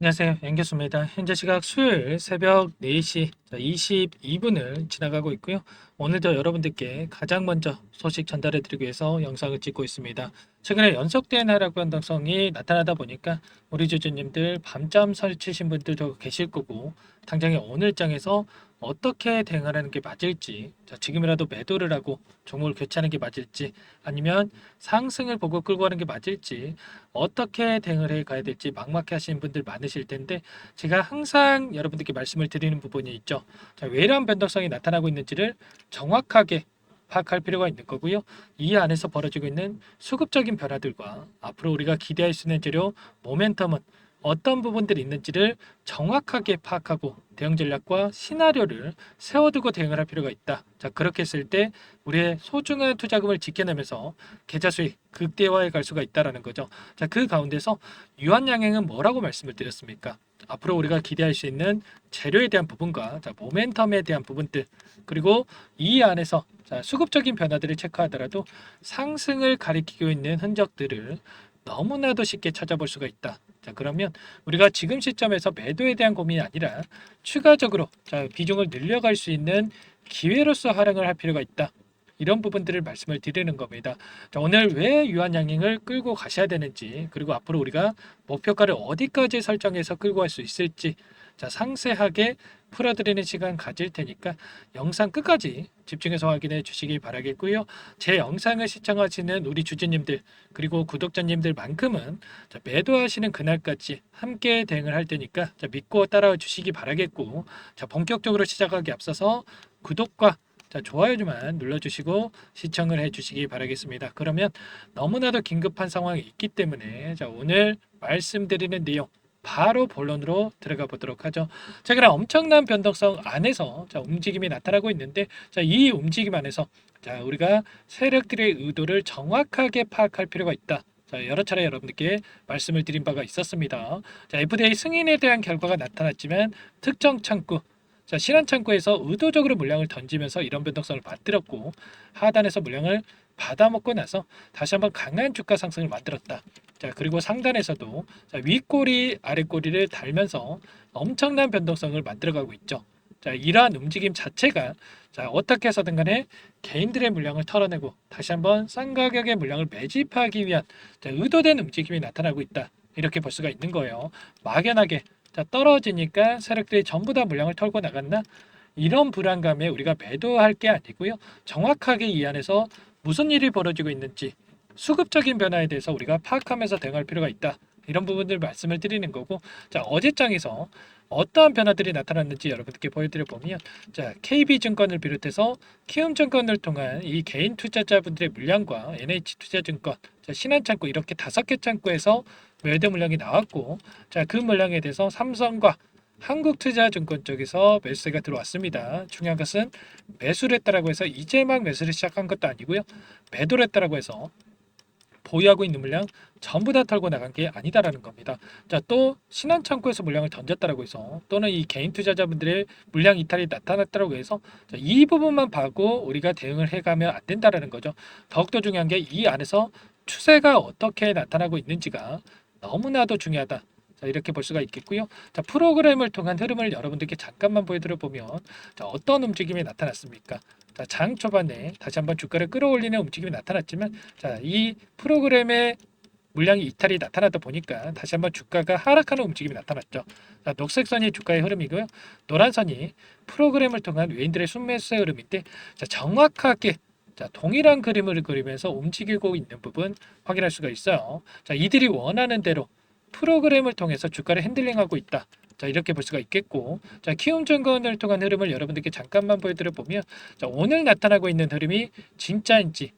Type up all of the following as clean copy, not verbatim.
안녕하세요. 연교수입니다. 현재 시각 수요일 새벽 4시 22분을 지나가고 있고요. 오늘도 여러분들께 가장 먼저 소식 전달해 드리기 위해서 영상을 찍고 있습니다. 최근에 연속된 하락 변동성이 나타나다 보니까 우리 주주님들 밤잠 설치신 분들도 계실 거고, 당장에 오늘 장에서 어떻게 대응하는 게 맞을지, 지금이라도 매도를 하고 종목을 교체하는 게 맞을지, 아니면 상승을 보고 끌고 가는 게 맞을지, 어떻게 대응을 해 가야 될지 막막해 하시는 분들 많으실 텐데, 제가 항상 여러분들께 말씀을 드리는 부분이 있죠. 왜 이러한 변동성이 나타나고 있는지를 정확하게 파악할 필요가 있는 거고요. 이 안에서 벌어지고 있는 수급적인 변화들과 앞으로 우리가 기대할 수 있는 재료 모멘텀은 어떤 부분들이 있는지를 정확하게 파악하고 대응 전략과 시나리오를 세워두고 대응을 할 필요가 있다. 자, 그렇게 했을 때 우리의 소중한 투자금을 지켜내면서 계좌 수익 극대화해 갈 수가 있다라는 거죠. 자, 그 가운데서 유한양행은 뭐라고 말씀을 드렸습니까? 앞으로 우리가 기대할 수 있는 재료에 대한 부분과 모멘텀에 대한 부분들, 그리고 이 안에서 수급적인 변화들을 체크하더라도 상승을 가리키고 있는 흔적들을 너무나도 쉽게 찾아볼 수가 있다. 자, 그러면 우리가 지금 시점에서 매도에 대한 고민이 아니라 추가적으로 비중을 늘려갈 수 있는 기회로서 활용을 할 필요가 있다. 이런 부분들을 말씀을 드리는 겁니다. 자, 오늘 왜 유한양행을 끌고 가셔야 되는지, 그리고 앞으로 우리가 목표가를 어디까지 설정해서 끌고 갈 수 있을지, 상세하게 풀어드리는 시간 가질 테니까 영상 끝까지 집중해서 확인해 주시기 바라겠고요. 제 영상을 시청하시는 우리 주주님들, 그리고 구독자님들만큼은 매도하시는 그날까지 함께 대응을 할 테니까 믿고 따라와 주시기 바라겠고, 본격적으로 시작하기 앞서서 구독과 좋아요만 눌러주시고 시청을 해주시기 바라겠습니다. 그러면 너무나도 긴급한 상황이 있기 때문에 오늘 말씀드리는 내용 바로 본론으로 들어가 보도록 하죠. 자, 그럼 엄청난 변동성 안에서 움직임이 나타나고 있는데, 이 움직임 안에서 우리가 세력들의 의도를 정확하게 파악할 필요가 있다. 여러 차례 여러분들께 말씀을 드린 바가 있었습니다. FDA 승인에 대한 결과가 나타났지만 특정 창구, 신한 창구에서 의도적으로 물량을 던지면서 이런 변동성을 만들었고, 하단에서 물량을 받아먹고 나서 다시 한번 강한 주가 상승을 만들었다. 그리고 상단에서도 윗꼬리 아랫꼬리를 달면서 엄청난 변동성을 만들어가고 있죠. 이러한 움직임 자체가 어떻게 해서든 간에 개인들의 물량을 털어내고 다시 한번 싼 가격의 물량을 매집하기 위한 의도된 움직임이 나타나고 있다. 이렇게 볼 수가 있는 거예요. 막연하게 떨어지니까 세력들이 전부 다 물량을 털고 나갔나? 이런 불안감에 우리가 매도할 게 아니고요. 정확하게 이 안에서 무슨 일이 벌어지고 있는지 수급적인 변화에 대해서 우리가 파악하면서 대응할 필요가 있다. 이런 부분들 말씀을 드리는 거고, 어제장에서 어떠한 변화들이 나타났는지 여러분들께 보여드려 보면, KB증권을 비롯해서 키움증권을 통한 이 개인 투자자분들의 물량과 NH투자증권, 신한창구 이렇게 5개 창구에서 매도 물량이 나왔고, 그 물량에 대해서 삼성과 한국투자증권 쪽에서 매수세가 들어왔습니다. 중요한 것은 매수를 했다라고 해서 이제 막 매수를 시작한 것도 아니고요. 매도를 했다라고 해서 보유하고 있는 물량 전부 다 털고 나간 게 아니다라는 겁니다. 또 신한창구에서 물량을 던졌다라고 해서, 또는 이 개인 투자자분들의 물량 이탈이 나타났다라고 해서 이 부분만 봐고 우리가 대응을 해가면 안 된다라는 거죠. 더욱더 중요한 게 이 안에서 추세가 어떻게 나타나고 있는지가 너무나도 중요하다. 이렇게 볼 수가 있겠고요. 프로그램을 통한 흐름을 여러분들께 잠깐만 보여드려 보면, 어떤 움직임이 나타났습니까? 장 초반에 다시 한번 주가를 끌어올리는 움직임이 나타났지만, 이 프로그램의 물량이 이탈이 나타나다 보니까 다시 한번 주가가 하락하는 움직임이 나타났죠. 녹색 선이 주가의 흐름이고요. 노란 선이 프로그램을 통한 외인들의 순매수의 흐름인데, 정확하게 동일한 그림을 그리면서 움직이고 있는 부분 확인할 수가 있어요. 이들이 원하는 대로 프로그램을 통해서 주가를 핸들링하고 있다. 이렇게 볼 수가 있겠고, 키움증권을 통한 흐름을 여러분들께 잠깐만 보여드려 보면, 오늘 나타나고 있는 흐름이 진짜인지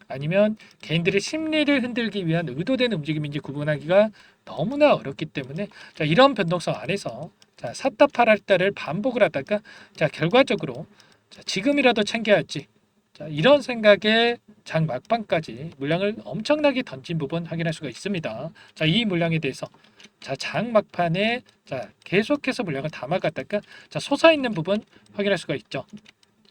아니면 개인들의 심리를 흔들기 위한 의도된 움직임인지 구분하기가 너무나 어렵기 때문에, 이런 변동성 안에서 샀다 팔았다를 반복을 하다가 결과적으로 지금이라도 챙겨야지, 이런 생각에 장 막판까지 물량을 엄청나게 던진 부분 확인할 수가 있습니다. 이 물량에 대해서 장 막판에 계속해서 물량을 담아갔다가 솟아있는 부분 확인할 수가 있죠.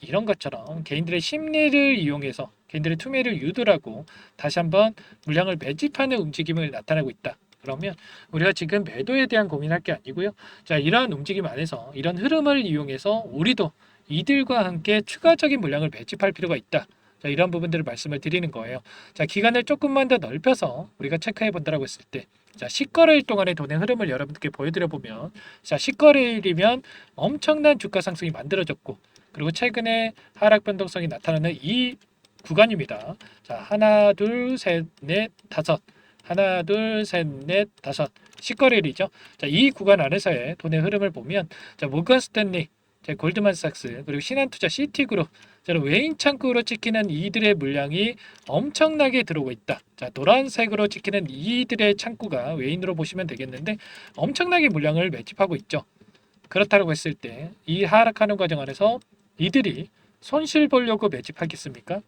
이런 것처럼 개인들의 심리를 이용해서 개인들의 투매를 유도하고 다시 한번 물량을 매집하는 움직임을 나타내고 있다. 그러면 우리가 지금 매도에 대한 고민할 게 아니고요. 자, 이러한 움직임 안에서 이런 흐름을 이용해서 우리도 이들과 함께 추가적인 물량을 매집할 필요가 있다. 자, 이런 부분들을 말씀을 드리는 거예요. 자, 기간을 조금만 더 넓혀서 우리가 체크해 본다라고 했을 때, 자, 10거래일 동안의 돈의 흐름을 여러분들께 보여드려 보면, 자, 10거래일이면 엄청난 주가 상승이 만들어졌고, 그리고 최근에 하락 변동성이 나타나는 이 구간입니다. 자, 하나, 둘, 셋, 넷, 다섯. 하나, 둘, 셋, 넷, 다섯. 10거래일이죠. 자, 이 구간 안에서의 돈의 흐름을 보면, 자, 모건 스탠리, 자, 골드만삭스, 그리고 신한투자, 시티그룹, 자, 외인 창구로 찍히는 이들의 물량이 엄청나게 들어오고 있다. 자, 노란색으로 찍히는 이들의 창구가 외인으로 보시면 되겠는데 엄청나게 물량을 매집하고 있죠. 그렇다고 했을 때 이 하락하는 과정 안에서 이들이 손실 보려고 매집하겠습니까?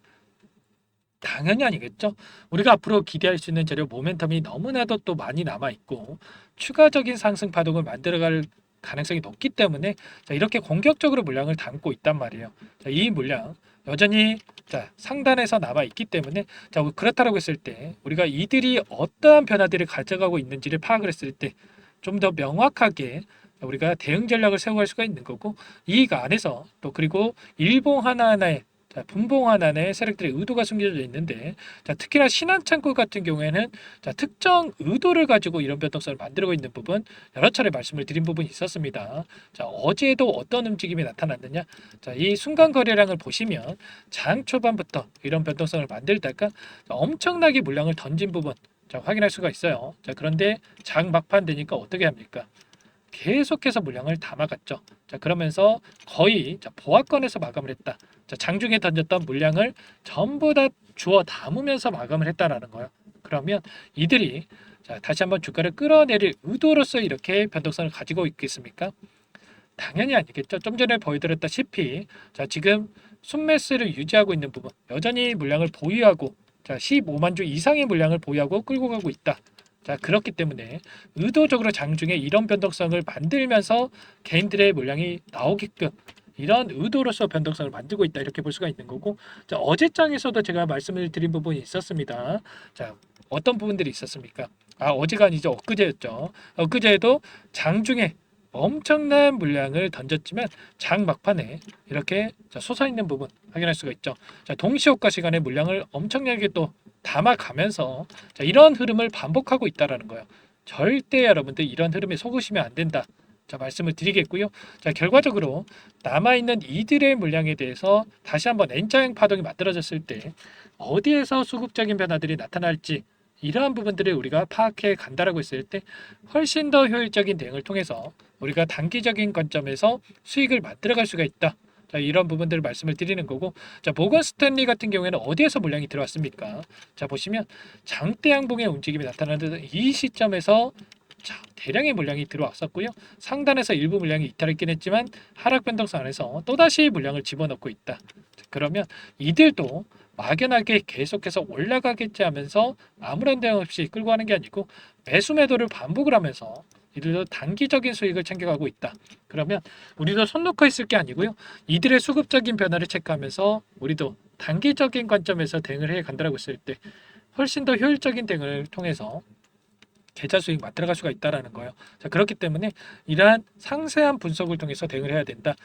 당연히 아니겠죠. 우리가 앞으로 기대할 수 있는 재료 모멘텀이 너무나도 또 많이 남아 있고 추가적인 상승 파동을 만들어갈 가능성이 높기 때문에 자, 이렇게 공격적으로 물량을 담고 있단 말이에요. 자, 이 물량 여전히 자, 상단에서 남아 있기 때문에 자, 그렇다고 했을 때 우리가 이들이 어떠한 변화들을 가져가고 있는지를 파악을 했을 때 좀 더 명확하게 우리가 대응 전략을 세워갈 수가 있는 거고 이 안에서 또 그리고 일봉 하나하나의 자, 분봉 하나에 세력들의 의도가 숨겨져 있는데 자, 특히나 신한창구 같은 경우에는 자, 특정 의도를 가지고 이런 변동성을 만들고 있는 부분 여러 차례 말씀을 드린 부분이 있었습니다. 자, 어제도 어떤 움직임이 나타났느냐? 자, 이 순간 거래량을 보시면 장 초반부터 이런 변동성을 만들다가 자, 엄청나게 물량을 던진 부분 자, 확인할 수가 있어요. 자, 그런데 장 막판 되니까 어떻게 합니까? 계속해서 물량을 담아갔죠. 자, 그러면서 거의 자, 보합권에서 마감을 했다. 자, 장중에 던졌던 물량을 전부 다 주워 담으면서 마감을 했다라는 거예요. 그러면 이들이 자, 다시 한번 주가를 끌어내릴 의도로서 이렇게 변동성을 가지고 있겠습니까? 당연히 아니겠죠. 좀 전에 보여드렸다시피 자, 지금 순매수를 유지하고 있는 부분 여전히 물량을 보유하고 자, 15만 주 이상의 물량을 보유하고 끌고 가고 있다. 자, 그렇기 때문에 의도적으로 장중에 이런 변동성을 만들면서 개인들의 물량이 나오게끔 이런 의도로서 변동성을 만들고 있다 이렇게 볼 수가 있는 거고 자, 어제 장에서도 제가 말씀을 드린 부분이 있었습니다. 자, 어떤 부분들이 있었습니까? 아, 어제가 아니죠. 엊그제였죠. 엊그제에도 장중에 엄청난 물량을 던졌지만 장 막판에 이렇게 자, 솟아있는 부분 확인할 수가 있죠. 자, 동시효과 시간에 물량을 엄청나게 또 담아가면서 자, 이런 흐름을 반복하고 있다라는 거예요. 절대 여러분들 이런 흐름에 속으시면 안 된다. 자, 말씀을 드리겠고요. 자, 결과적으로 남아있는 이들의 물량에 대해서 다시 한번 N자형 파동이 만들어졌을 때 어디에서 수급적인 변화들이 나타날지 이러한 부분들을 우리가 파악해 간다라고 했을 때 훨씬 더 효율적인 대응을 통해서 우리가 단기적인 관점에서 수익을 만들어갈 수가 있다. 자, 이런 부분들을 말씀을 드리는 거고 자, 모건 스탠리 같은 경우에는 어디에서 물량이 들어왔습니까? 자, 보시면 장대 양봉의 움직임이 나타나는 이 시점에서 자, 대량의 물량이 들어왔었고요. 상단에서 일부 물량이 이탈했긴 했지만 하락 변동성 안에서 또다시 물량을 집어넣고 있다. 자, 그러면 이들도 막연하게 계속해서 올라가겠지 하면서 아무런 대응 없이 끌고 가는 게 아니고 매수 매도를 반복을 하면서 이들도 단기적인 수익을 챙겨가고 있다. 그러면 우리도 손 놓고 있을 게 아니고요. 이들의 수급적인 변화를 체크하면서 우리도 단기적인 관점에서 대응을 해 간다라고 했을 때 훨씬 더 효율적인 대응을 통해서 계좌 수익 만들어갈 수가 있다라는 거예요. 자, 그렇기 때문에 이러한 상세한 분석을 통해서 대응을 해야 된다.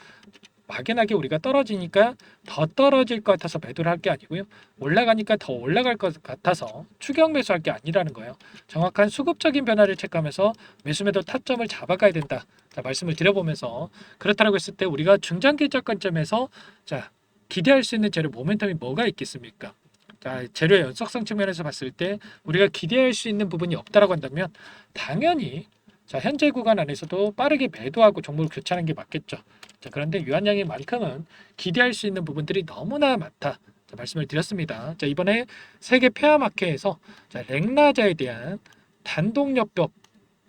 막연하게 우리가 떨어지니까 더 떨어질 것 같아서 매도를 할 게 아니고요. 올라가니까 더 올라갈 것 같아서 추격 매수할 게 아니라는 거예요. 정확한 수급적인 변화를 체크하면서 매수 매도 타점을 잡아가야 된다. 자, 말씀을 드려보면서 그렇다고 했을 때 우리가 중장기적 관점에서 자, 기대할 수 있는 재료 모멘텀이 뭐가 있겠습니까? 자, 재료의 연속성 측면에서 봤을 때 우리가 기대할 수 있는 부분이 없다라고 한다면 당연히 자, 현재 구간 안에서도 빠르게 매도하고 종목을 교체하는 게 맞겠죠. 자, 그런데 유한양인만큼은 기대할 수 있는 부분들이 너무나 많다. 자, 말씀을 드렸습니다. 자, 이번에 세계 폐화마켓에서 자, 렉나자에 대한 단독협력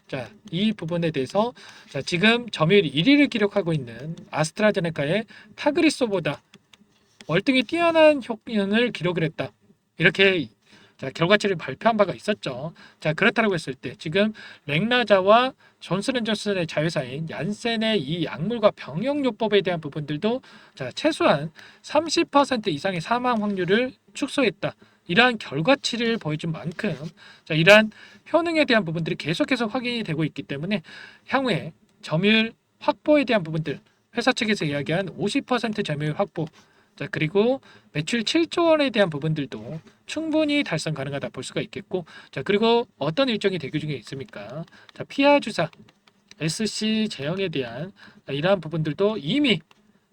자, 이 부분에 대해서 자, 지금 점유율 1위를 기록하고 있는 아스트라제네카의 타그리소보다 월등히 뛰어난 효능을 기록을 했다. 이렇게 자, 결과치를 발표한 바가 있었죠. 자, 그렇다고 했을 때 지금 렉나자와 존슨앤존슨의 자회사인 얀센의 이 약물과 병역요법에 대한 부분들도 자, 최소한 30% 이상의 사망 확률을 축소했다. 이러한 결과치를 보여준 만큼 자, 이러한 효능에 대한 부분들이 계속해서 확인이 되고 있기 때문에 향후에 점유율 확보에 대한 부분들 회사 측에서 이야기한 50% 점유율 확보 자, 그리고 매출 7조 원에 대한 부분들도 충분히 달성 가능하다 볼 수가 있겠고 자, 그리고 어떤 일정이 대기 중에 있습니까? 자, 피하 주사 SC 제형에 대한 이러한 부분들도 이미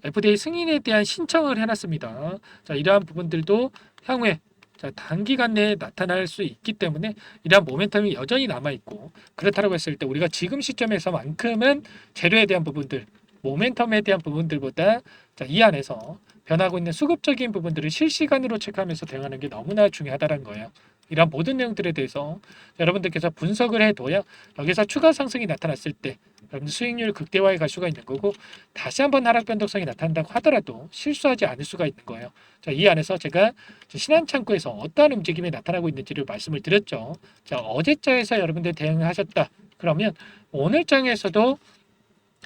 FDA 승인에 대한 신청을 해놨습니다. 자, 이러한 부분들도 향후에 자, 단기간 내에 나타날 수 있기 때문에 이러한 모멘텀이 여전히 남아있고 그렇다고 했을 때 우리가 지금 시점에서만큼은 재료에 대한 부분들 모멘텀에 대한 부분들보다 자, 이 안에서 변하고 있는 수급적인 부분들을 실시간으로 체크하면서 대응하는 게 너무나 중요하다는 거예요. 이런 모든 내용들에 대해서 여러분들께서 분석을 해둬야 여기서 추가 상승이 나타났을 때 여러분들 수익률 극대화에 갈 수가 있는 거고 다시 한번 하락 변동성이 나타난다고 하더라도 실수하지 않을 수가 있는 거예요. 자, 이 안에서 제가 신한창구에서 어떠한 움직임이 나타나고 있는지를 말씀을 드렸죠. 자, 어제장에서 여러분들 대응을 하셨다. 그러면 오늘장에서도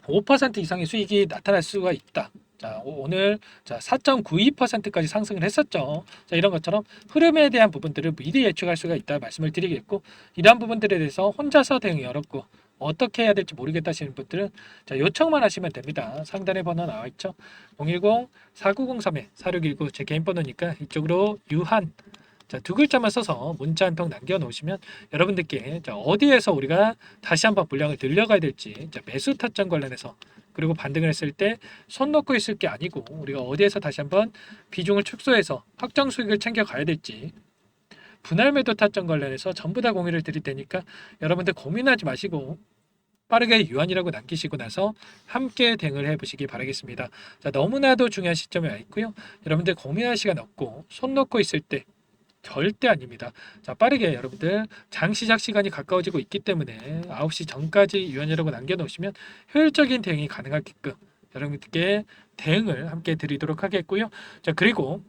5% 이상의 수익이 나타날 수가 있다. 자, 오늘 4.92%까지 상승을 했었죠. 자, 이런 것처럼 흐름에 대한 부분들을 미리 예측할 수가 있다 말씀을 드리겠고 이러한 부분들에 대해서 혼자서 대응이 어렵고 어떻게 해야 될지 모르겠다 하시는 분들은 자, 요청만 하시면 됩니다. 상단에 번호 나와 있죠. 010-4903-4619 제 개인 번호니까 이쪽으로 유한 자, 두 글자만 써서 문자 한 통 남겨놓으시면 여러분들께 자, 어디에서 우리가 다시 한번 물량을 늘려가야 될지 자, 매수 타점 관련해서 그리고 반등을 했을 때 손 놓고 있을 게 아니고 우리가 어디에서 다시 한번 비중을 축소해서 확정 수익을 챙겨가야 될지 분할 매도 타점 관련해서 전부 다 공유를 드릴 테니까 여러분들 고민하지 마시고 빠르게 유한이라고 남기시고 나서 함께 대응을 해보시기 바라겠습니다. 자, 너무나도 중요한 시점에 와 있고요. 여러분들 고민할 시간 없고 손 놓고 있을 때 절대 아닙니다. 자, 빠르게 여러분들 장 시작 시간이 가까워지고 있기 때문에 9시 전까지 유연이라고 남겨놓으시면 효율적인 대응이 가능하게끔 여러분들께 대응을 함께 드리도록 하겠고요. 자, 그리고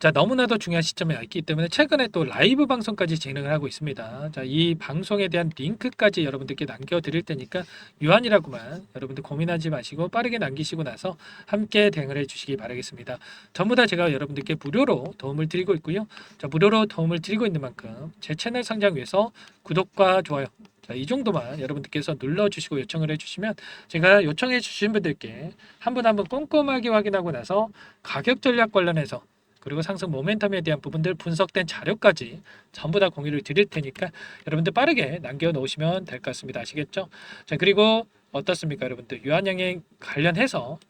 자, 너무나도 중요한 시점에 와 있기 때문에 최근에 또 라이브 방송까지 진행을 하고 있습니다. 자, 이 방송에 대한 링크까지 여러분들께 남겨드릴 테니까 유한이라고만 여러분들 고민하지 마시고 빠르게 남기시고 나서 함께 대응을 해주시기 바라겠습니다. 전부 다 제가 여러분들께 무료로 도움을 드리고 있고요. 자, 무료로 도움을 드리고 있는 만큼 제 채널 성장 위해서 구독과 좋아요 자, 이 정도만 여러분들께서 눌러주시고 요청을 해주시면 제가 요청해 주신 분들께 한 분 한 분 꼼꼼하게 확인하고 나서 가격 전략 관련해서 그리고 상승 모멘텀에 대한 부분들 분석된 자료까지 전부 다 공유를 드릴 테니까 여러분들 빠르게 남겨 놓으시면 될 것 같습니다. 아시겠죠? 자, 그리고 어떻습니까, 여러분들? 유한양행 관련해서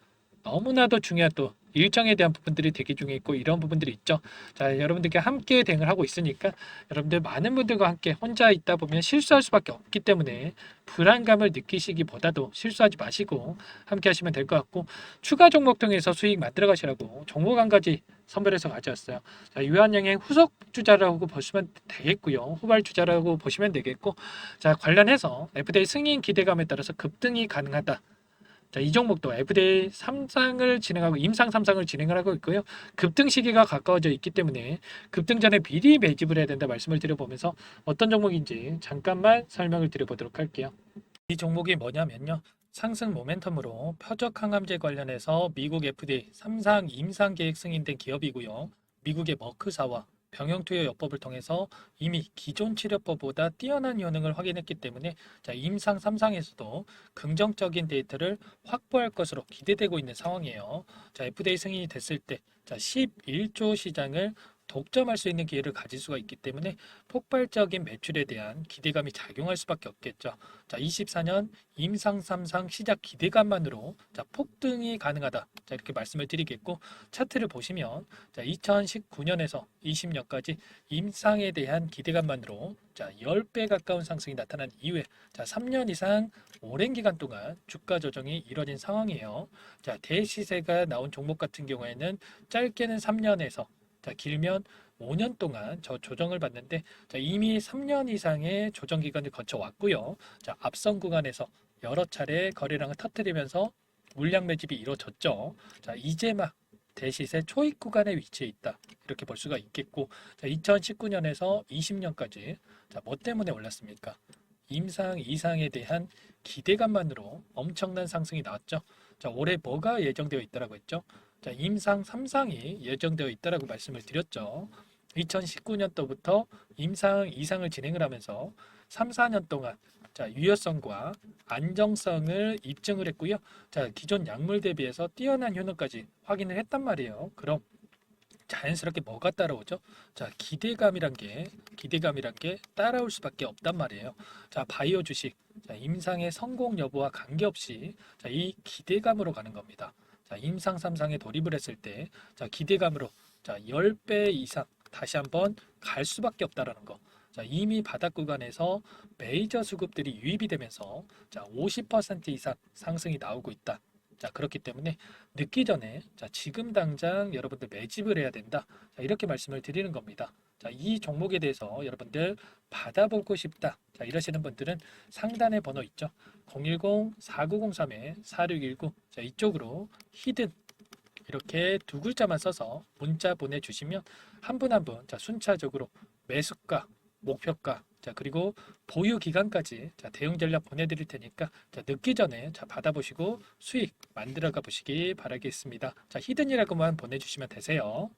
너무나도 중요한 또 일정에 대한 부분들이 대기 중에 있고 이런 부분들이 있죠. 자, 여러분들께 함께 대응을 하고 있으니까 여러분들 많은 분들과 함께 혼자 있다 보면 실수할 수밖에 없기 때문에 불안감을 느끼시기보다도 실수하지 마시고 함께 하시면 될 것 같고 추가 종목 통해서 수익 만들어 가시라고 종목 한 가지 선별해서 가져왔어요. 자, 유한양행 후속 주자라고 보시면 되겠고요. 후발 주자라고 보시면 되겠고 자, 관련해서 FDA 승인 기대감에 따라서 급등이 가능하다. 자, 이 종목도 FDA 3상을 진행하고 임상 3상을 진행을 하고 있고요. 급등 시기가 가까워져 있기 때문에 급등 전에 미리 매집을 해야 된다 말씀을 드려보면서 어떤 종목인지 잠깐만 설명을 드려보도록 할게요. 이 종목이 뭐냐면요. 상승 모멘텀으로 표적 항암제 관련해서 미국 FDA 3상 임상 계획 승인된 기업이고요. 미국의 머크사와 병용투여요법을 통해서 이미 기존 치료법보다 뛰어난 효능을 확인했기 때문에 자, 임상 3상에서도 긍정적인 데이터를 확보할 것으로 기대되고 있는 상황이에요. 자, FDA 승인이 됐을 때 자, 11조 시장을 독점할 수 있는 기회를 가질 수가 있기 때문에 폭발적인 매출에 대한 기대감이 작용할 수밖에 없겠죠. 자, 24년 임상 3상 시작 기대감만으로 자, 폭등이 가능하다. 자, 이렇게 말씀을 드리겠고 차트를 보시면 자, 2019년에서 20년까지 임상에 대한 기대감만으로 자, 10배 가까운 상승이 나타난 이후에 자, 3년 이상 오랜 기간 동안 주가 조정이 이뤄진 상황이에요. 자, 대시세가 나온 종목 같은 경우에는 짧게는 3년에서 자, 길면 5년 동안 저 조정을 받는데 자, 이미 3년 이상의 조정 기간을 거쳐 왔고요. 자, 앞선 구간에서 여러 차례 거래량을 터뜨리면서 물량 매집이 이루어졌죠. 자, 이제 막 대시세 초입 구간에 위치해 있다. 이렇게 볼 수가 있겠고 자, 2019년에서 20년까지 자, 뭐 때문에 올랐습니까? 임상 이상에 대한 기대감만으로 엄청난 상승이 나왔죠. 자, 올해 뭐가 예정되어 있다라고 했죠? 자, 임상 3상이 예정되어 있다라고 말씀을 드렸죠. 2019년도부터 임상 이상을 진행을 하면서 3, 4년 동안 자, 유효성과 안정성을 입증을 했고요. 자, 기존 약물 대비해서 뛰어난 효능까지 확인을 했단 말이에요. 그럼 자연스럽게 뭐가 따라오죠? 자, 기대감이란 게 따라올 수밖에 없단 말이에요. 자, 바이오 주식, 자, 임상의 성공 여부와 관계없이 자, 이 기대감으로 가는 겁니다. 자, 임상 3상에 돌입을 했을 때, 자, 기대감으로 자, 10배 이상 다시 한번 갈 수밖에 없다라는 거. 자, 이미 바닥 구간에서 메이저 수급들이 유입이 되면서 자, 50% 이상 상승이 나오고 있다. 자, 그렇기 때문에 늦기 전에 자, 지금 당장 여러분들 매집을 해야 된다. 자, 이렇게 말씀을 드리는 겁니다. 자, 이 종목에 대해서 여러분들 받아보고 싶다. 자, 이러시는 분들은 상단에 번호 있죠. 010-4903-4619. 자, 이쪽으로 히든 이렇게 두 글자만 써서 문자 보내주시면 한 분 한 분 자, 순차적으로 매수가, 목표가, 자, 그리고 보유 기간까지 자, 대응 전략 보내드릴 테니까 자, 늦기 전에 자, 받아보시고 수익 만들어가 보시기 바라겠습니다. 자, 히든이라고만 보내주시면 되세요.